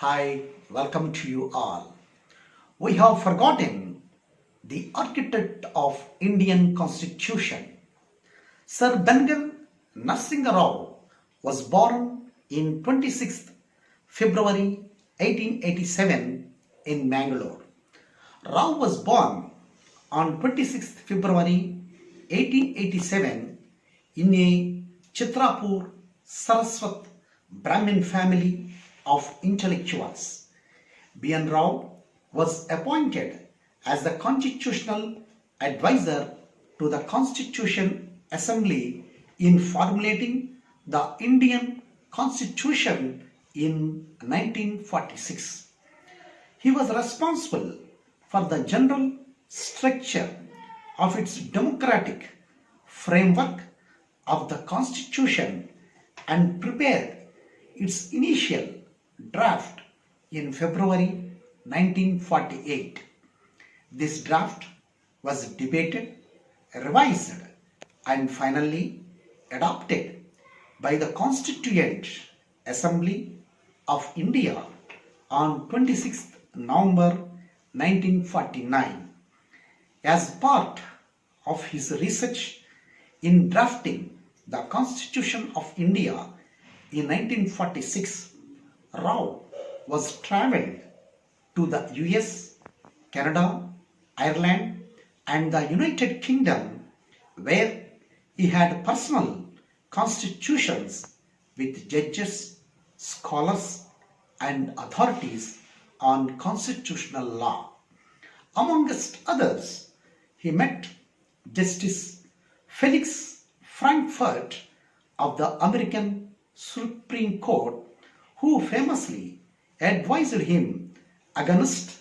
Hi, welcome to you all. We have forgotten the architect of Indian Constitution. Sir Bengal Narasimha Rao was born in 26th February 1887 in Mangalore. Rao was born on 26th February 1887 in a Chitrapur Saraswat Brahmin family of intellectuals. B.N. Rao was appointed as the constitutional advisor to the Constitution Assembly in formulating the Indian Constitution in 1946. He was responsible for the general structure of its democratic framework of the Constitution and prepared its initial draft in February 1948. This draft was debated, revised, and finally adopted by the Constituent Assembly of India on 26th November 1949. As part of his research in drafting the Constitution of India in 1946, Rao was travelled to the US, Canada, Ireland and the United Kingdom, where he had personal constitutions with judges, scholars and authorities on constitutional law. Amongst others, he met Justice Felix Frankfurt of the American Supreme Court, who famously advised him against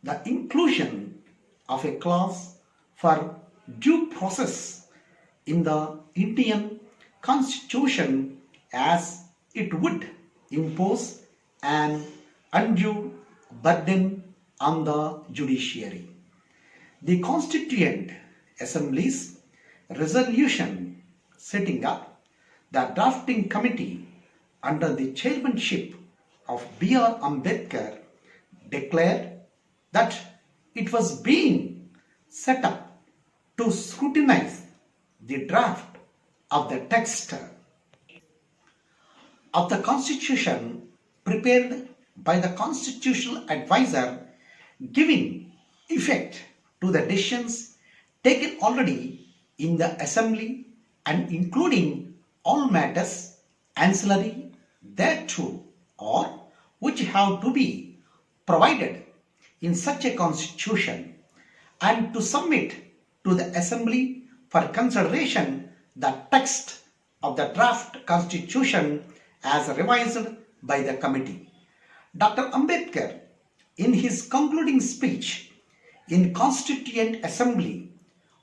the inclusion of a clause for due process in the Indian Constitution, as it would impose an undue burden on the judiciary. The Constituent Assembly's resolution setting up the drafting committee under the chairmanship of B.R. Ambedkar declared that it was being set up to scrutinize the draft of the text of the Constitution prepared by the constitutional advisor, giving effect to the decisions taken already in the Assembly and including all matters ancillary thereto or which have to be provided in such a constitution, and to submit to the Assembly for consideration the text of the draft constitution as revised by the committee. Dr. Ambedkar, in his concluding speech in Constituent Assembly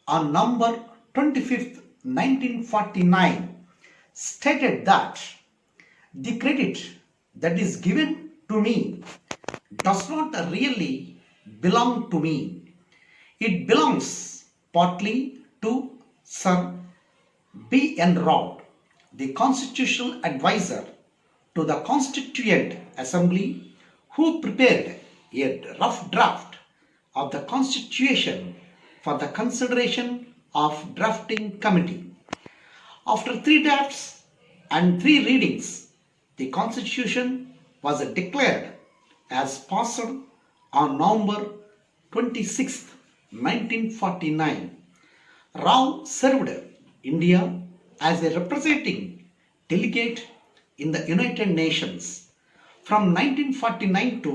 on November 25th, 1949, stated that the credit that is given to me does not really belong to me. It belongs partly to Sir B.N. Rao, the constitutional advisor to the Constituent Assembly, who prepared a rough draft of the Constitution for the consideration of drafting committee. After 3 drafts and 3 readings, the Constitution was declared as passed on November 26, 1949. Rao served India as a representing delegate in the United Nations. From 1949 to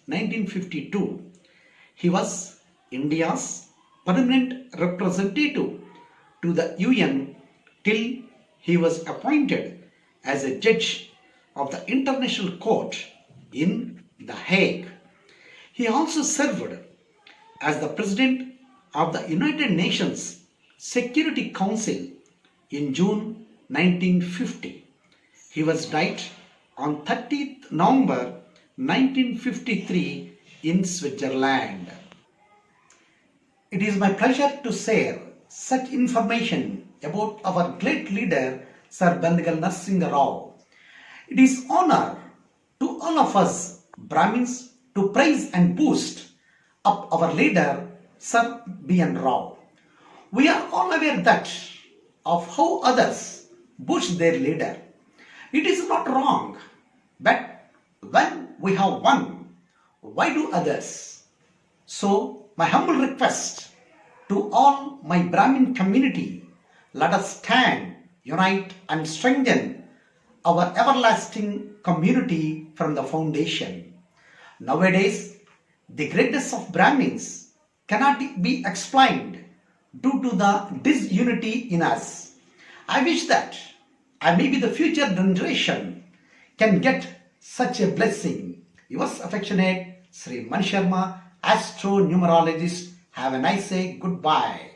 1952, he was India's permanent representative to the UN till he was appointed as a judge of the International Court in The Hague. He also served as the President of the United Nations Security Council in June 1950. He was died on 30th November 1953 in Switzerland. It is my pleasure to share such information about our great leader Sir Bengal Narasimha Rao. It is honor to all of us Brahmins to praise and boost up our leader, Sir B.N. Rao. We are all aware that of how others boost their leader. It is not wrong, but when we have one, why do others? So, my humble request to all my Brahmin community, let us stand, unite and strengthen our everlasting community from the foundation. Nowadays, the greatness of Brahmins cannot be explained due to the disunity in us. I wish that I maybe the future generation can get such a blessing. Yours affectionate Sri Mani Sharma, astro numerologist. Have a nice day. Goodbye.